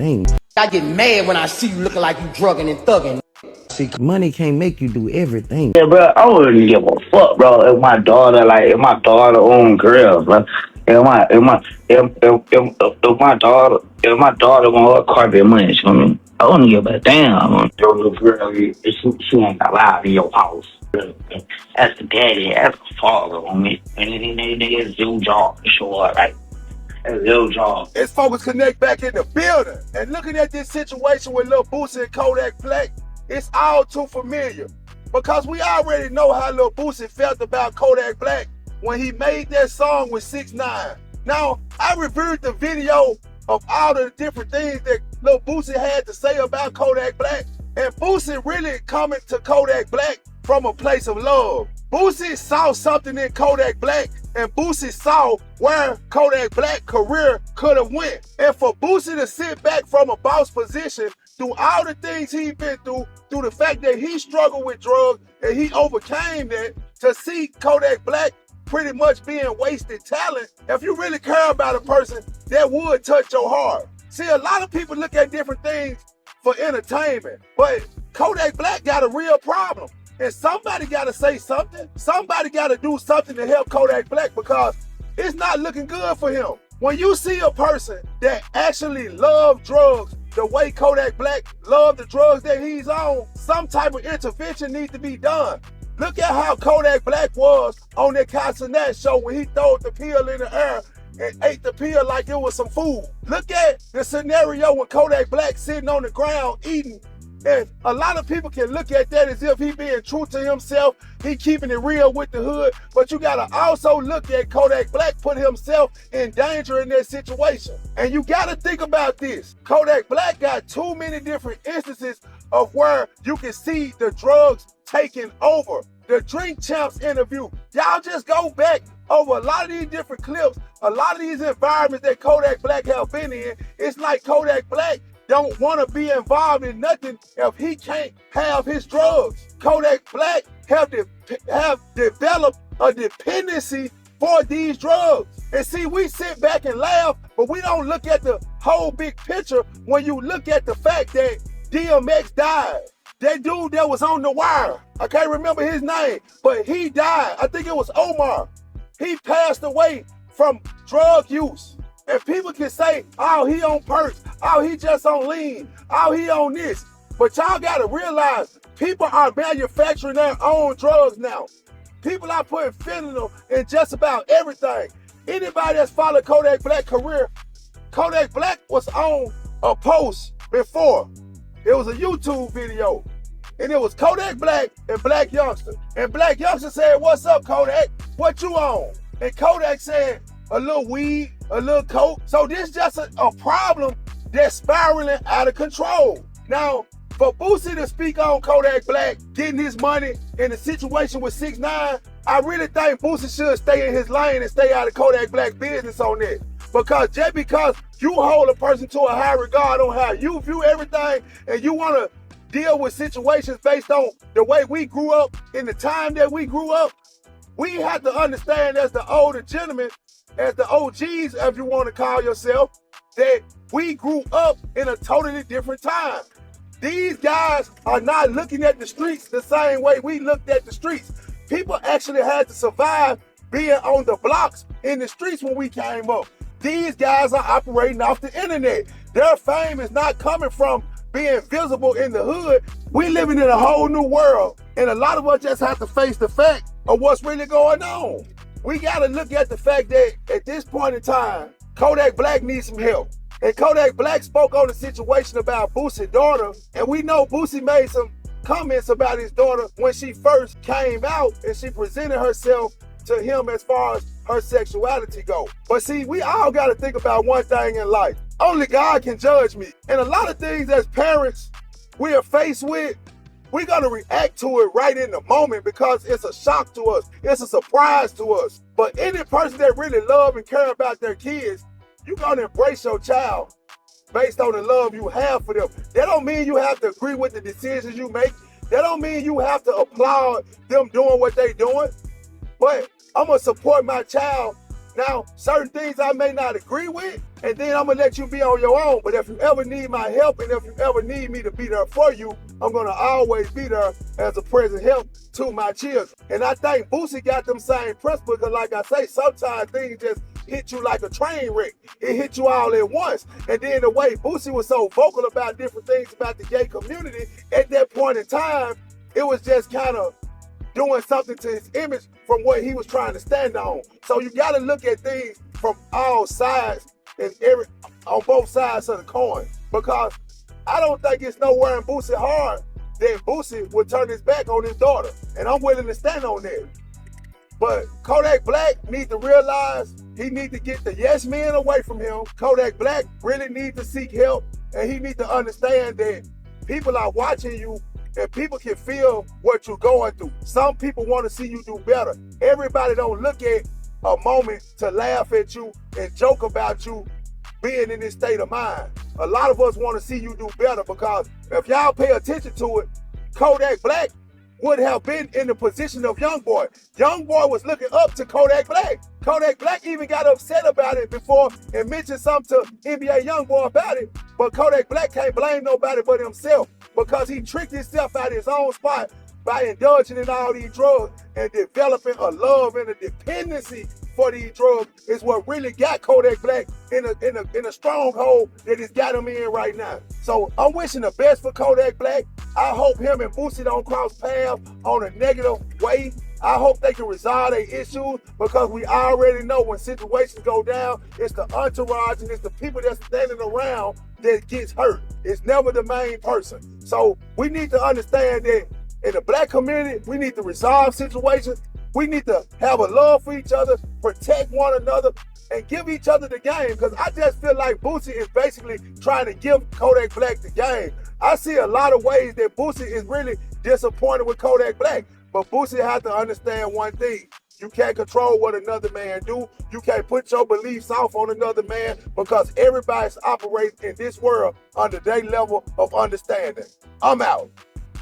thing. I get mad when I see you looking like you drugging and thugging. See, money can't make you do everything. Yeah, bro, I wouldn't give a fuck, bro. If my daughter own girls, bro. If my daughter want her carpet money, you know what I mean? I wouldn't give a damn. Your little girl, she ain't allowed in your house. That's the daddy, that's the father on me. And then niggas do job, sure, like. It's Focus Connect back in the building. And looking at this situation with Lil Boosie and Kodak Black, it's all too familiar. Because we already know how Lil Boosie felt about Kodak Black when he made that song with 6ix9ine. Now, I reviewed the video of all the different things that Lil Boosie had to say about Kodak Black. And Boosie really coming to Kodak Black from a place of love. Boosie saw something in Kodak Black, and Boosie saw where Kodak Black career could have went. And for Boosie to sit back from a boss position through all the things he's been through the fact that he struggled with drugs and he overcame that, to see Kodak Black pretty much being wasted talent, if you really care about a person, that would touch your heart. See, a lot of people look at different things for entertainment, but Kodak Black got a real problem. And somebody got to say something. Somebody got to do something to help Kodak Black, because it's not looking good for him. When you see a person that actually loves drugs the way Kodak Black loved the drugs that he's on, some type of intervention needs to be done. Look at how Kodak Black was on that Castanet show when he threw the pill in the air and ate the pill like it was some food. Look at the scenario when Kodak Black sitting on the ground eating. And a lot of people can look at that as if he being true to himself, he keeping it real with the hood. But you gotta also look at Kodak Black put himself in danger in that situation. And you gotta think about this. Kodak Black got too many different instances of where you can see the drugs taking over. The Drink Champs interview, y'all just go back over a lot of these different clips, a lot of these environments that Kodak Black have been in. It's like Kodak Black don't want to be involved in nothing if he can't have his drugs. Kodak Black have developed a dependency for these drugs. And see, we sit back and laugh, but we don't look at the whole big picture when you look at the fact that DMX died. That dude that was on The Wire, I can't remember his name, but he died. I think it was Omar. He passed away from drug use. And people can say, oh, he on perks, oh, he just on lean, oh, he on this. But y'all gotta realize, people are manufacturing their own drugs now. People are putting fentanyl in just about everything. Anybody that's followed Kodak Black's career, Kodak Black was on a post before. It was a YouTube video. And it was Kodak Black and Black Youngster. And Black Youngster said, what's up, Kodak? What you on? And Kodak said, a little weed, a little coke. So this just a problem that's spiraling out of control. Now, for Boosie to speak on Kodak Black getting his money in the situation with 6ix9ine, I really think Boosie should stay in his lane and stay out of Kodak Black business on that. Because just because you hold a person to a high regard on how you view everything, and you want to deal with situations based on the way we grew up, in the time that we grew up, we have to understand, as the older gentlemen, as the OGs, if you want to call yourself, that we grew up in a totally different time. These guys are not looking at the streets the same way we looked at the streets. People actually had to survive being on the blocks in the streets when we came up. These guys are operating off the internet. Their fame is not coming from being visible in the hood. We living in a whole new world, and a lot of us just have to face the fact of what's really going on. We gotta look at the fact that at this point in time, Kodak Black needs some help. And Kodak Black spoke on the situation about Boosie's daughter, and we know Boosie made some comments about his daughter when she first came out and she presented herself to him as far as her sexuality goes. But see, we all gotta think about one thing in life. Only God can judge me. And a lot of things as parents we are faced with, we're gonna react to it right in the moment because it's a shock to us. It's a surprise to us. But any person that really love and care about their kids, you're gonna embrace your child based on the love you have for them. That don't mean you have to agree with the decisions you make. That don't mean you have to applaud them doing what they doing. But I'm gonna support my child. Now, certain things I may not agree with, and then I'm gonna let you be on your own. But if you ever need my help and if you ever need me to be there for you, I'm gonna always be there as a present help to my children. And I think Boosie got them same principles, because like I say, sometimes things just hit you like a train wreck. It hit you all at once. And then the way Boosie was so vocal about different things about the gay community, at that point in time, it was just kind of doing something to his image from what he was trying to stand on. So you got to look at things from all sides and on both sides of the coin, because I don't think it's nowhere in Boosie heart that Boosie would turn his back on his daughter, and I'm willing to stand on that. But Kodak Black needs to realize he needs to get the yes men away from him. Kodak Black really needs to seek help, and he needs to understand that people are watching you and people can feel what you're going through. Some people want to see you do better. Everybody don't look at a moment to laugh at you and joke about you being in this state of mind. A lot of us want to see you do better, because if y'all pay attention to it, Kodak Black would have been in the position of Youngboy. Youngboy was looking up to Kodak Black. Kodak Black even got upset about it before and mentioned something to NBA Youngboy about it. But Kodak Black can't blame nobody but himself, because he tricked himself out of his own spot by indulging in all these drugs and developing a love and a dependency for these drugs is what really got Kodak Black in a stronghold that it's got him in right now. So I'm wishing the best for Kodak Black. I hope him and Boosie don't cross paths on a negative way. I hope they can resolve their issues, because we already know when situations go down, it's the entourage and it's the people that's standing around that gets hurt. It's never the main person. So we need to understand that in the black community, we need to resolve situations. We need to have a love for each other, protect one another, and give each other the game. Because I just feel like Boosie is basically trying to give Kodak Black the game. I see a lot of ways that Boosie is really disappointed with Kodak Black. But Boosie has to understand one thing. You can't control what another man do. You can't put your beliefs off on another man, because everybody's operating in this world under their level of understanding. I'm out.